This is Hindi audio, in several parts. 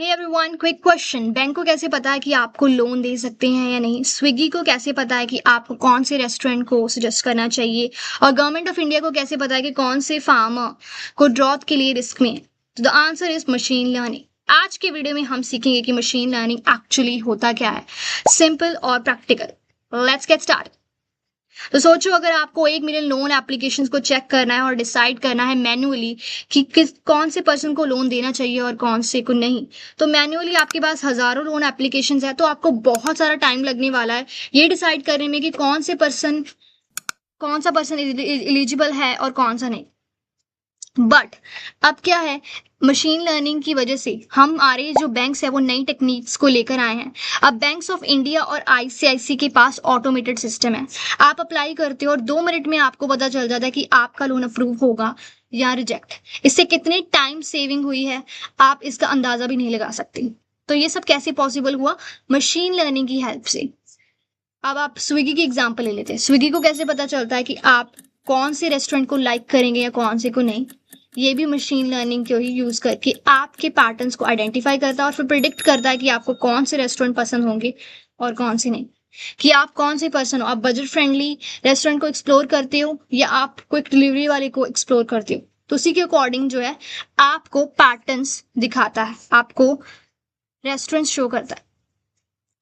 हे एवरीवन, क्विक क्वेश्चन। बैंक को कैसे पता है कि आपको लोन दे सकते हैं या नहीं? स्विगी को कैसे पता है कि आपको कौन से रेस्टोरेंट को सजेस्ट करना चाहिए? और गवर्नमेंट ऑफ इंडिया को कैसे पता है कि कौन से फार्मर को ड्रॉट के लिए रिस्क में है? तो the answer is machine learning. आज के वीडियो में हम सीखेंगे कि मशीन लर्निंग एक्चुअली होता क्या है, सिंपल और प्रैक्टिकल। Let's get start. तो सोचो, अगर आपको 1 मिलियन लोन एप्लीकेशंस को चेक करना है और डिसाइड करना है मैन्युअली कि कौन से पर्सन को लोन देना चाहिए और कौन से को नहीं, तो मैन्युअली आपके पास हजारों लोन एप्लीकेशंस है, तो आपको बहुत सारा टाइम लगने वाला है ये डिसाइड करने में कि कौन सा पर्सन एलिजिबल है और कौन सा नहीं। बट अब क्या है, मशीन लर्निंग की वजह से हमारे जो बैंक्स है वो नई टेक्निक्स को लेकर आए हैं। अब बैंक्स ऑफ इंडिया और आईसीआईसी के पास ऑटोमेटेड सिस्टम है। आप अप्लाई करते हो और 2 मिनट में आपको पता चल जाता है कि आपका लोन अप्रूव होगा या रिजेक्ट। इससे कितनी टाइम सेविंग हुई है आप इसका अंदाजा भी नहीं लगा सकते। तो ये सब कैसे पॉसिबल हुआ? मशीन लर्निंग की हेल्प से। अब आप स्विगी की एग्जाम्पल ले लेते हैं। स्विगी को कैसे पता चलता है कि आप कौन से रेस्टोरेंट को लाइक करेंगे या कौन से को नहीं? ये भी मशीन लर्निंग को ही यूज करके आपके पैटर्न्स को आइडेंटिफाई करता है और फिर प्रिडिक्ट करता है कि आपको कौन से रेस्टोरेंट पसंद होंगे और कौन से नहीं, कि आप कौन से पर्सन हो। आप बजट फ्रेंडली रेस्टोरेंट को एक्सप्लोर करते हो या आप क्विक डिलीवरी वाले को एक्सप्लोर करते हो। तो उसी के अकॉर्डिंग जो है आपको पैटर्न्स दिखाता है, आपको रेस्टोरेंट शो करता है।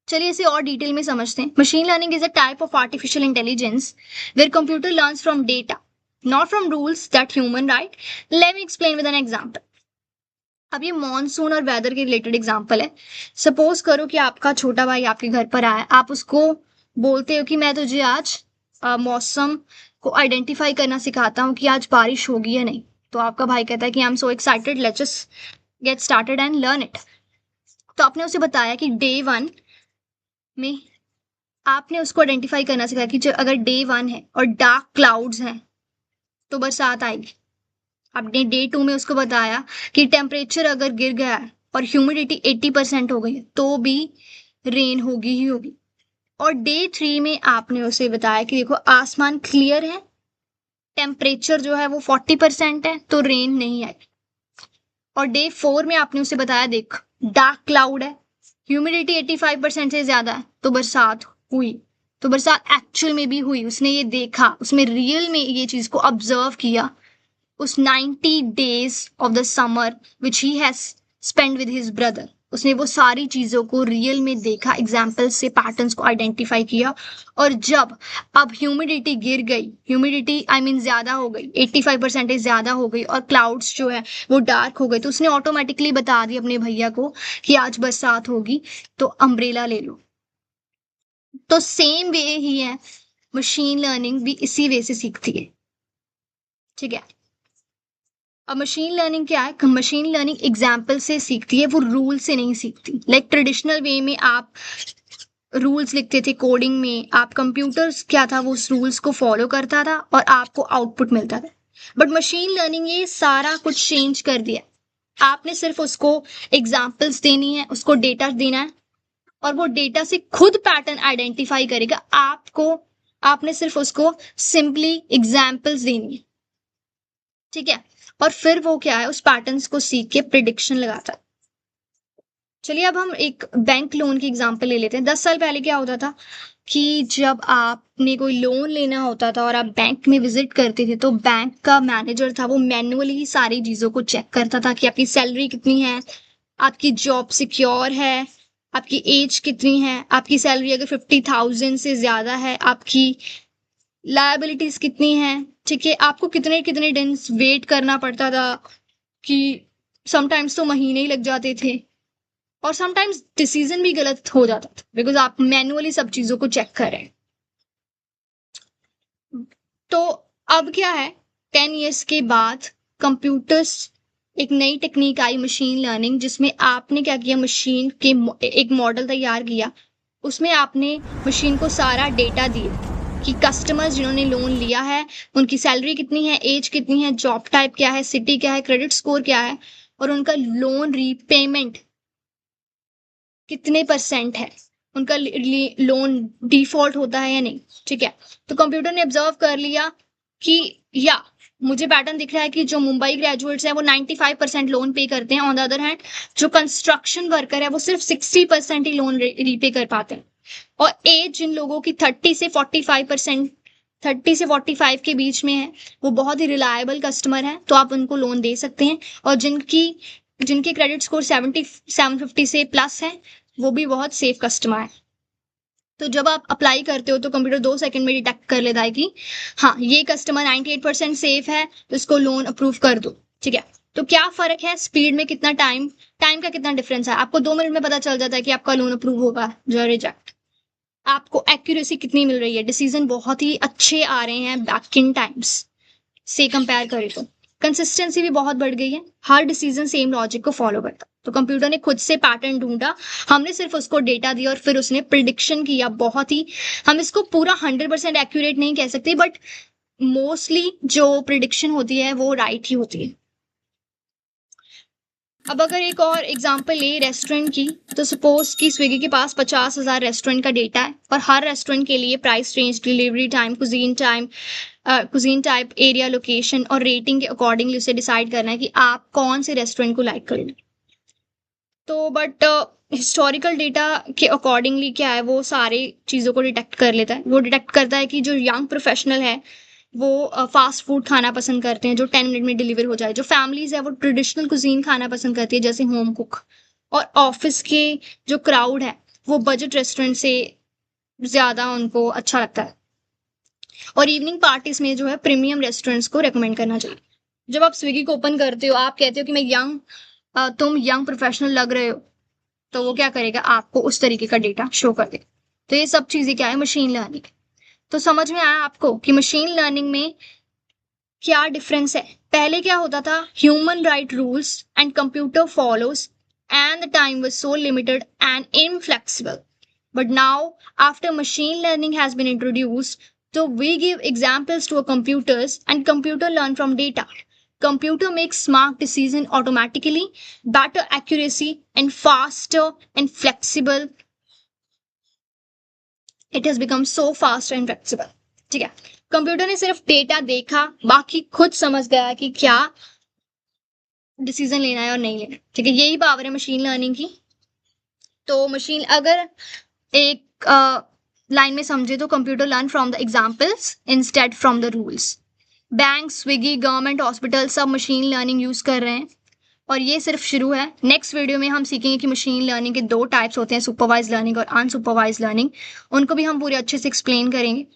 चलिए इसे और डिटेल में समझते हैं। Machine learning is a type of artificial intelligence where computer learns from data, not from rules that human write. Let me explain with an example. अब ये मॉनसून और वेदर के रिलेटेड एग्जांपल है। सपोज करो कि आपका छोटा भाई आपके घर पर आया, आप उसको बोलते हो कि मैं तुझे आज मौसम को आइडेंटिफाई करना सिखाता हूँ कि आज बारिश होगी या नहीं। तो आपका भाई कहता है कि I am so excited, let's just get started and learn it. तो आपने उसे बताया कि डे 1 में आपने उसको आइडेंटिफाई करना सिखाया कि अगर डे 1 है और डार्क क्लाउड्स हैं तो बरसात आएगी। आपने डे 2 में उसको बताया कि टेम्परेचर अगर गिर गया है और ह्यूमिडिटी 80% हो गई है तो भी रेन होगी ही होगी। और डे 3 में आपने उसे बताया कि देखो आसमान क्लियर है, टेम्परेचर जो है वो 40% है तो रेन नहीं आएगी। और डे 4 में आपने उसे बताया देख डार्क क्लाउड है, ह्यूमिडिटी 85% से ज्यादा है तो बरसात हुई। तो बरसात एक्चुअल में भी हुई, उसने ये देखा, उसमें रियल में ये चीज को ऑब्जर्व किया। उस 90 days of the summer which he has spend with his brother, उसने वो सारी चीजों को रियल में देखा, एग्जाम्पल से पैटर्न्स को आइडेंटिफाई किया। और जब अब ह्यूमिडिटी गिर गई, ह्यूमिडिटी आई मीन ज्यादा हो गई, 85% ज्यादा हो गई और क्लाउड्स जो है वो डार्क हो गए, तो उसने ऑटोमेटिकली बता दिया अपने भैया को कि आज बरसात होगी तो अम्ब्रेला ले लो। तो सेम वे ही है, मशीन लर्निंग भी इसी वे से सीखती है। ठीक है। अब मशीन लर्निंग क्या है? मशीन लर्निंग एग्जाम्पल से सीखती है, वो रूल से नहीं सीखती। लाइक ट्रेडिशनल वे में आप रूल्स लिखते थे, कोडिंग में आप कंप्यूटर्स क्या था वो उस रूल्स को फॉलो करता था और आपको आउटपुट मिलता था। बट मशीन लर्निंग ये सारा कुछ चेंज कर दिया। आपने सिर्फ उसको एग्जाम्पल्स देनी है, उसको डेटा देना है और वो डेटा से खुद पैटर्न आइडेंटिफाई करेगा। आपने सिर्फ उसको सिंपली एग्जाम्पल्स देनी है। ठीक है। और फिर वो क्या है, उस पैटर्न्स को सीख के प्रिडिक्शन लगाता है। चलिए अब हम एक बैंक लोन की एग्जांपल ले लेते हैं। 10 साल पहले क्या होता था कि जब आपने कोई लोन लेना होता था और आप बैंक में विजिट करते थे तो बैंक का मैनेजर था वो मैन्युअली ही सारी चीजों को चेक करता था कि आपकी सैलरी कितनी है, आपकी जॉब सिक्योर है, आपकी एज कितनी है, आपकी सैलरी अगर 50,000 से ज्यादा है, आपकी लायबिलिटीज कितनी है। ठीक है। आपको कितने कितने दिन वेट करना पड़ता था, कि समटाइम्स तो महीने ही लग जाते थे और समटाइम्स डिसीजन भी गलत हो जाता था बिकॉज आप मैन्युअली सब चीजों को चेक कर रहे हैं। तो अब क्या है, 10 years के बाद कंप्यूटर्स एक नई टेक्निक आई, मशीन लर्निंग, जिसमें आपने क्या किया, मशीन के एक मॉडल तैयार किया। उसमें आपने मशीन को सारा डेटा दिया कि कस्टमर्स जिन्होंने लोन लिया है उनकी सैलरी कितनी है, एज कितनी है, जॉब टाइप क्या है, सिटी क्या है, क्रेडिट स्कोर क्या है और उनका लोन रीपेमेंट कितने % है, उनका लोन डिफॉल्ट होता है या नहीं। ठीक है। तो कंप्यूटर ने ऑब्जर्व कर लिया कि या मुझे पैटर्न दिख रहा है कि जो मुंबई ग्रेजुएट्स हैं वो 95% लोन पे करते हैं। ऑन द अदर हैंड जो कंस्ट्रक्शन वर्कर है वो सिर्फ 60% ही लोन रीपे कर पाते हैं। और एज जिन लोगों की 30 से 45 के बीच में है वो बहुत ही रिलायबल कस्टमर है, तो आप उनको लोन दे सकते हैं। और जिनके क्रेडिट स्कोर 750 से प्लस है वो भी बहुत सेफ कस्टमर है। तो जब आप अप्लाई करते हो तो कंप्यूटर 2 सेकंड में डिटेक्ट कर लेता है कि हाँ ये कस्टमर 98% सेफ है, तो इसको लोन अप्रूव कर दो। ठीक है, तो क्या फर्क है स्पीड में, कितना टाइम का कितना डिफरेंस है, आपको 2 मिनट में पता चल जाता है कि आपका लोन अप्रूव होगा या रिजेक्ट। आपको एक्यूरेसी कितनी मिल रही है, डिसीजन बहुत ही अच्छे आ रहे हैं बैक इन टाइम्स से कंपेयर करें तो। कंसिस्टेंसी भी बहुत बढ़ गई है, हर डिसीजन सेम लॉजिक को फॉलो करता। तो कंप्यूटर ने खुद से पैटर्न ढूंढा, हमने सिर्फ उसको डेटा दिया और फिर उसने प्रिडिक्शन किया। बहुत ही, हम इसको पूरा 100% एक्यूरेट नहीं कह सकते, बट मोस्टली जो प्रिडिक्शन होती है वो राइट ही होती है। अब अगर एक और एग्जांपल ले रेस्टोरेंट की, तो सपोज कि स्विगी के पास 50,000 रेस्टोरेंट का डेटा है और हर रेस्टोरेंट के लिए price range, delivery time, cuisine type, area, location और रेटिंग के अकॉर्डिंगली उसे डिसाइड करना है कि आप कौन से रेस्टोरेंट को लाइक करेंगे। तो बट हिस्टोरिकल डेटा के अकॉर्डिंगली क्या है, वो सारे चीज़ों को डिटेक्ट कर लेता है। वो डिटेक्ट करता है कि जो यंग प्रोफेशनल है वो फास्ट फूड खाना पसंद करते हैं जो 10 मिनट में डिलीवर हो जाए। जो फैमिलीज है वो ट्रेडिशनल कुजीन खाना पसंद करती है जैसे होम कुक। और ऑफिस के जो क्राउड है वो बजट रेस्टोरेंट से ज़्यादा उनको अच्छा लगता है। और इवनिंग पार्टीज में जो है प्रीमियम रेस्टोरेंट्स को रेकमेंड करना चाहिए। जब आप स्विगी को ओपन करते हो, आप कहते हो कि तुम यंग प्रोफेशनल लग रहे हो, तो वो क्या करेगा, आपको उस तरीके का डेटा शो कर देगा। तो ये सब चीज़ें क्या है, मशीन लर्निंग। तो समझ में आया आपको कि मशीन लर्निंग में क्या डिफरेंस है। पहले क्या होता था, human right rules and computer follows and the time was so limited and inflexible. But now, after machine learning has been introduced, so we give examples to our computers and computer learn from data. Computer makes smart decision automatically, better accuracy and faster and flexible. It has become so fast and flexible. ठीक है, कंप्यूटर ने सिर्फ डेटा देखा, बाकी खुद समझ गया कि क्या डिसीजन लेना है और नहीं लेना। ठीक है, यही पावर है मशीन लर्निंग की। तो मशीन अगर एक लाइन में समझे तो computer learn from the examples instead from the rules. Bank, Swiggy, government, hospital सब मशीन लर्निंग यूज कर रहे हैं और ये सिर्फ शुरू है। नेक्स्ट वीडियो में हम सीखेंगे कि मशीन लर्निंग के 2 टाइप्स होते हैं, सुपरवाइज लर्निंग और अनसुपरवाइज लर्निंग। उनको भी हम पूरे अच्छे से एक्सप्लेन करेंगे।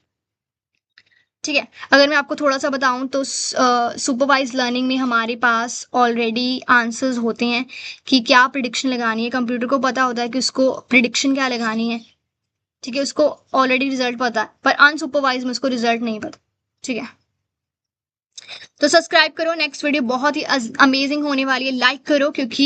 ठीक है, अगर मैं आपको थोड़ा सा बताऊं तो सुपरवाइज लर्निंग में हमारे पास ऑलरेडी आंसर्स होते हैं कि क्या प्रिडिक्शन लगानी है। कंप्यूटर को पता होता है कि उसको प्रिडिक्शन क्या लगानी है। ठीक है, उसको ऑलरेडी रिजल्ट पता है, पर अनसुपरवाइज में उसको रिजल्ट नहीं पता। ठीक है, तो सब्सक्राइब करो, नेक्स्ट वीडियो बहुत ही अमेजिंग होने वाली है, लाइक करो क्योंकि